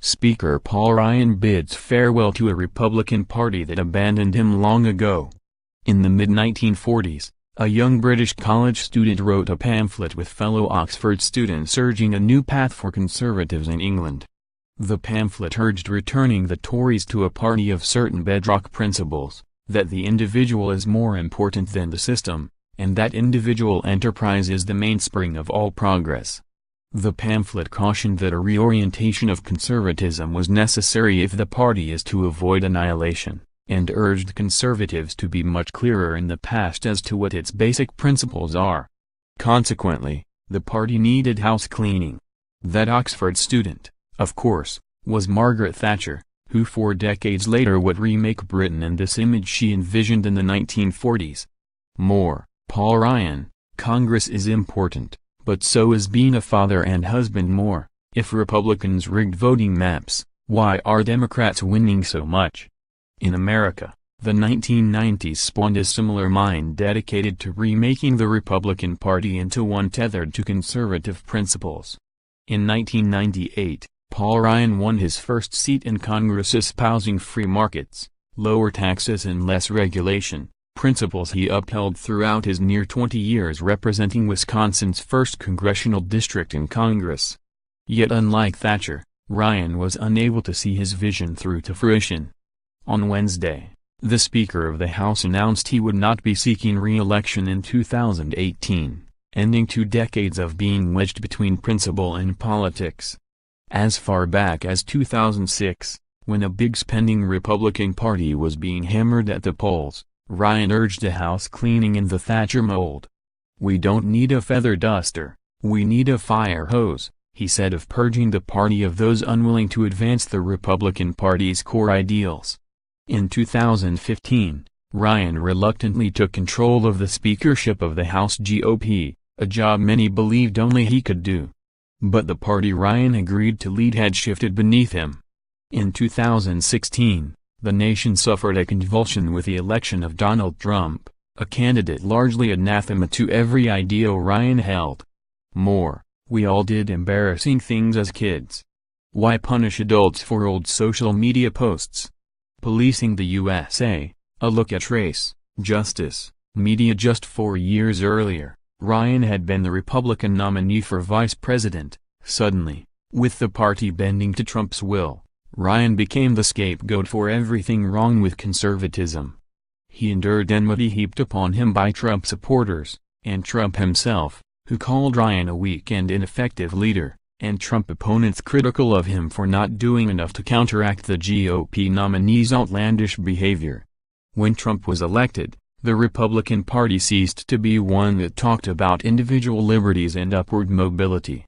Speaker Paul Ryan bids farewell to a Republican Party that abandoned him long ago. In the mid-1940s, a young British college student wrote a pamphlet with fellow Oxford students urging a new path for Conservatives in England. The pamphlet urged returning the Tories to a party of certain bedrock principles, that the individual is more important than the system, and that individual enterprise is the mainspring of all progress. The pamphlet cautioned that a reorientation of conservatism was necessary if the party is to avoid annihilation, and urged conservatives to be much clearer in the past as to what its basic principles are. Consequently, the party needed house cleaning. That Oxford student, of course, was Margaret Thatcher, who 4 decades later would remake Britain in this image she envisioned in the 1940s. More, Paul Ryan, Congress is important, but so is being a father and husband more. If Republicans rigged voting maps, why are Democrats winning so much? In America, the 1990s spawned a similar mind dedicated to remaking the Republican Party into one tethered to conservative principles. In 1998, Paul Ryan won his first seat in Congress espousing free markets, lower taxes and less regulation, principles he upheld throughout his near 20 years representing Wisconsin's 1st congressional district in Congress. Yet unlike Thatcher, Ryan was unable to see his vision through to fruition. On Wednesday, the Speaker of the House announced he would not be seeking re-election in 2018, ending 2 decades of being wedged between principle and politics. As far back as 2006, when a big spending Republican Party was being hammered at the polls, Ryan urged a house cleaning in the Thatcher mold. "We don't need a feather duster, we need a fire hose," he said of purging the party of those unwilling to advance the Republican Party's core ideals. In 2015, Ryan reluctantly took control of the speakership of the House GOP, a job many believed only he could do. But the party Ryan agreed to lead had shifted beneath him. In 2016, the nation suffered a convulsion with the election of Donald Trump, a candidate largely anathema to every ideal Ryan held. More, we all did embarrassing things as kids. Why punish adults for old social media posts? Policing the USA, a look at race, justice, media. Just 4 years earlier, Ryan had been the Republican nominee for vice president. Suddenly, with the party bending to Trump's will, Ryan became the scapegoat for everything wrong with conservatism. He endured enmity heaped upon him by Trump supporters, and Trump himself, who called Ryan a weak and ineffective leader, and Trump opponents critical of him for not doing enough to counteract the GOP nominee's outlandish behavior. When Trump was elected, the Republican Party ceased to be one that talked about individual liberties and upward mobility.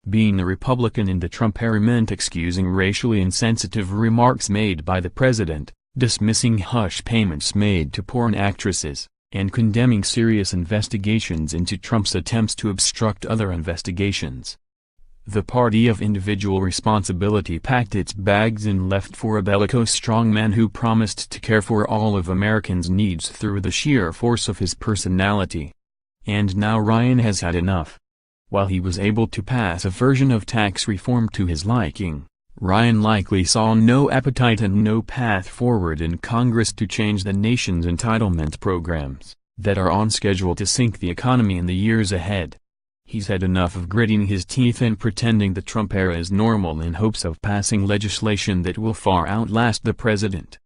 Being a Republican in the Trump era meant excusing racially insensitive remarks made by the president, dismissing hush payments made to porn actresses, and condemning serious investigations into Trump's attempts to obstruct other investigations. The party of individual responsibility packed its bags and left for a bellicose strongman who promised to care for all of Americans' needs through the sheer force of his personality. And now Ryan has had enough. While he was able to pass a version of tax reform to his liking, Ryan likely saw no appetite and no path forward in Congress to change the nation's entitlement programs, that are on schedule to sink the economy in the years ahead. He's had enough of gritting his teeth and pretending the Trump era is normal in hopes of passing legislation that will far outlast the president.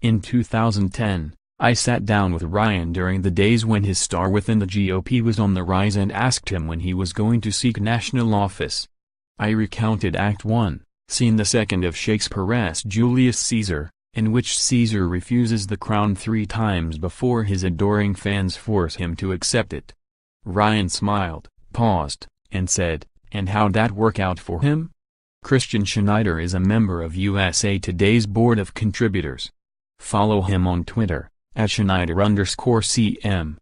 In 2010, I sat down with Ryan during the days when his star within the GOP was on the rise and asked him when he was going to seek national office. I recounted Act 1, Scene the second of Shakespeare's Julius Caesar, in which Caesar refuses the crown 3 times before his adoring fans force him to accept it. Ryan smiled, paused, and said, "And how'd that work out for him?" Christian Schneider is a member of USA Today's Board of Contributors. Follow him on Twitter, @Schneider_CM.